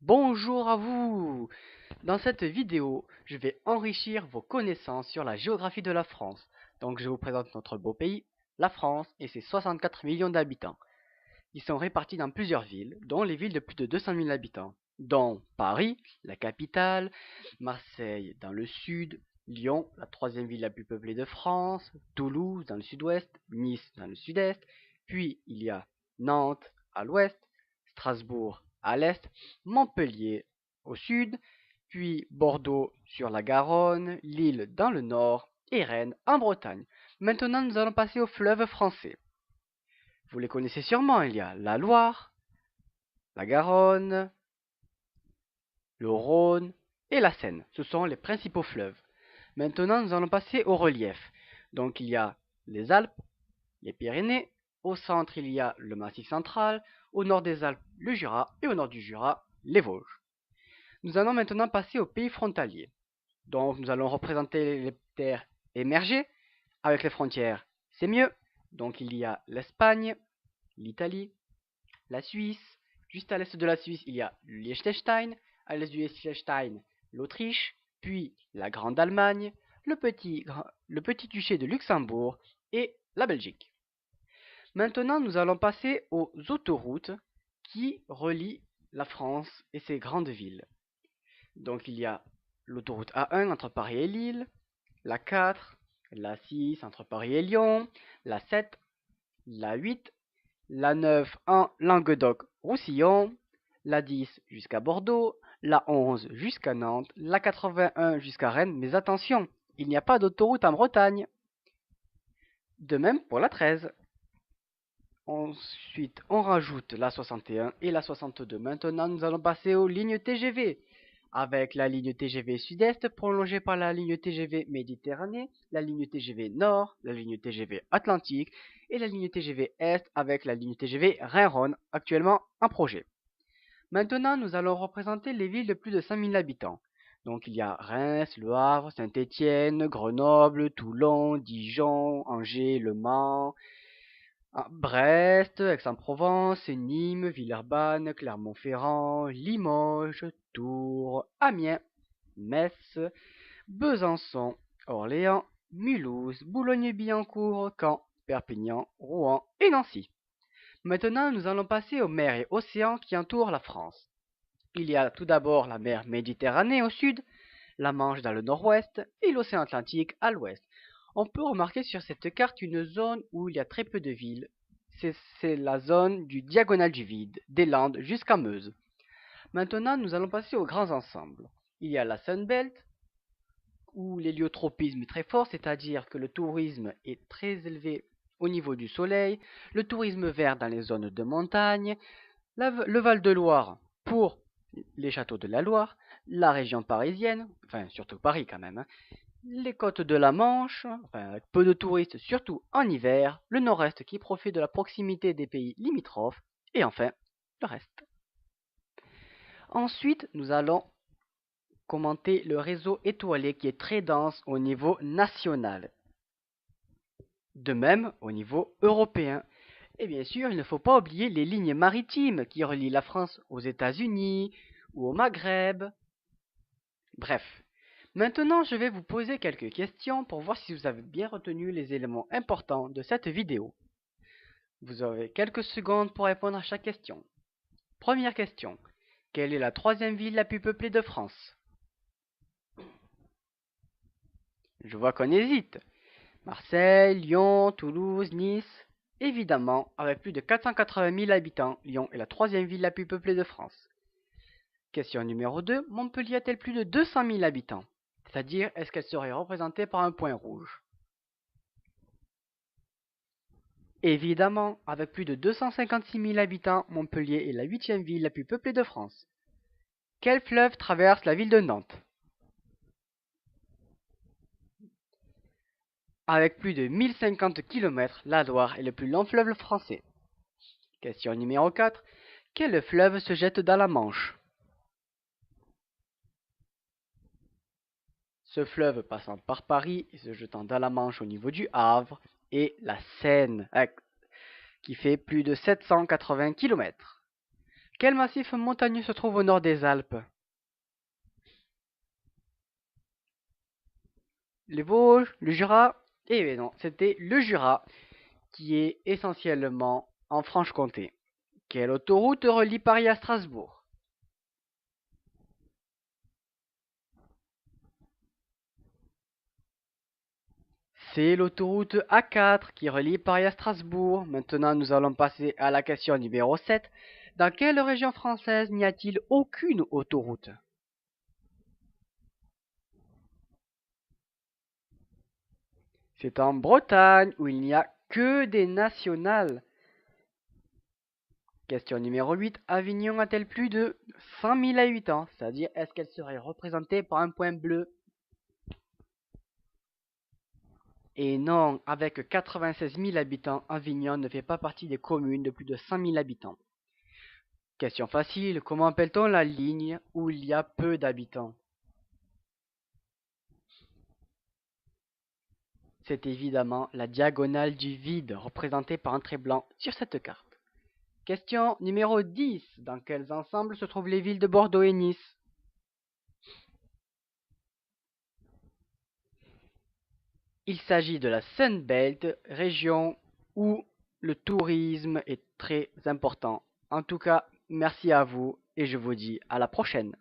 Bonjour à vous! Dans cette vidéo, je vais enrichir vos connaissances sur la géographie de la France. Donc je vous présente notre beau pays, la France, et ses 64 millions d'habitants. Ils sont répartis dans plusieurs villes, dont les villes de plus de 200 000 habitants, dont Paris, la capitale, Marseille dans le sud, Lyon, la troisième ville la plus peuplée de France, Toulouse dans le sud-ouest, Nice dans le sud-est, puis il y a Nantes à l'ouest, Strasbourg à l'est, Montpellier au sud, puis Bordeaux sur la Garonne, Lille dans le nord et Rennes en Bretagne. Maintenant, nous allons passer aux fleuves français. Vous les connaissez sûrement, il y a la Loire, la Garonne, le Rhône et la Seine. Ce sont les principaux fleuves. Maintenant, nous allons passer au relief. Donc, il y a les Alpes, les Pyrénées. Au centre, il y a le Massif central. Au nord des Alpes, le Jura. Et au nord du Jura, les Vosges. Nous allons maintenant passer aux pays frontaliers. Donc, nous allons représenter les terres émergées. Avec les frontières, c'est mieux. Donc, il y a l'Espagne, l'Italie, la Suisse. Juste à l'est de la Suisse, il y a le Liechtenstein. À l'est du Liechtenstein, l'Autriche. Puis la Grande Allemagne, le petit duché de Luxembourg et la Belgique. Maintenant, nous allons passer aux autoroutes qui relient la France et ses grandes villes. Donc, il y a l'autoroute A1 entre Paris et Lille, la 4, la 6 entre Paris et Lyon, la 7, la 8, la 9 en Languedoc-Roussillon, la 10 jusqu'à Bordeaux, la 11 jusqu'à Nantes, la 81 jusqu'à Rennes, mais attention, il n'y a pas d'autoroute en Bretagne. De même pour la 13. Ensuite, on rajoute la 61 et la 62. Maintenant, nous allons passer aux lignes TGV. Avec la ligne TGV Sud-Est prolongée par la ligne TGV Méditerranée, la ligne TGV Nord, la ligne TGV Atlantique et la ligne TGV Est avec la ligne TGV Rhin-Rhône, actuellement en projet. Maintenant, nous allons représenter les villes de plus de 5000 habitants. Donc, il y a Reims, Le Havre, Saint-Étienne, Grenoble, Toulon, Dijon, Angers, Le Mans, Brest, Aix-en-Provence, Nîmes, Villeurbanne, Clermont-Ferrand, Limoges, Tours, Amiens, Metz, Besançon, Orléans, Mulhouse, Boulogne-Billancourt, Caen, Perpignan, Rouen et Nancy. Maintenant, nous allons passer aux mers et océans qui entourent la France. Il y a tout d'abord la mer Méditerranée au sud, la Manche dans le nord-ouest et l'océan Atlantique à l'ouest. On peut remarquer sur cette carte une zone où il y a très peu de villes. C'est la zone du diagonale du vide, des Landes jusqu'à Meuse. Maintenant, nous allons passer aux grands ensembles. Il y a la Sunbelt, où l'héliotropisme est très fort, c'est-à-dire que le tourisme est très élevé au niveau du soleil, le tourisme vert dans les zones de montagne, le Val-de-Loire pour les châteaux de la Loire, la région parisienne, enfin surtout Paris quand même, hein, les côtes de la Manche, enfin, avec peu de touristes, surtout en hiver, le nord-est qui profite de la proximité des pays limitrophes, et enfin le reste. Ensuite, nous allons commenter le réseau étoilé qui est très dense au niveau national. De même au niveau européen. Et bien sûr, il ne faut pas oublier les lignes maritimes qui relient la France aux États-Unis ou au Maghreb. Bref, maintenant je vais vous poser quelques questions pour voir si vous avez bien retenu les éléments importants de cette vidéo. Vous avez quelques secondes pour répondre à chaque question. Première question. Quelle est la troisième ville la plus peuplée de France? Je vois qu'on hésite. Marseille, Lyon, Toulouse, Nice. Évidemment, avec plus de 480 000 habitants, Lyon est la troisième ville la plus peuplée de France. Question numéro 2. Montpellier a-t-elle plus de 200 000 habitants? C'est-à-dire, est-ce qu'elle serait représentée par un point rouge? Évidemment, avec plus de 256 000 habitants, Montpellier est la huitième ville la plus peuplée de France. Quel fleuve traverse la ville de Nantes? Avec plus de 1050 km, la Loire est le plus long fleuve français. Question numéro 4. Quel fleuve se jette dans la Manche? Ce fleuve passant par Paris et se jetant dans la Manche au niveau du Havre est la Seine, qui fait plus de 780 km. Quel massif montagneux se trouve au nord des Alpes? Les Vosges, le Jura? Eh non, c'était le Jura, qui est essentiellement en Franche-Comté. Quelle autoroute relie Paris à Strasbourg? C'est l'autoroute A4 qui relie Paris à Strasbourg. Maintenant, nous allons passer à la question numéro 7. Dans quelle région française n'y a-t-il aucune autoroute? C'est en Bretagne où il n'y a que des nationales. Question numéro 8. Avignon a-t-elle plus de 100 000 habitants? C'est-à-dire, est-ce qu'elle serait représentée par un point bleu? Et non, avec 96 000 habitants, Avignon ne fait pas partie des communes de plus de 100 000 habitants. Question facile, comment appelle-t-on la ligne où il y a peu d'habitants? C'est évidemment la diagonale du vide représentée par un trait blanc sur cette carte. Question numéro 10. Dans quels ensembles se trouvent les villes de Bordeaux et Nice? Il s'agit de la Sunbelt, région où le tourisme est très important. En tout cas, merci à vous et je vous dis à la prochaine.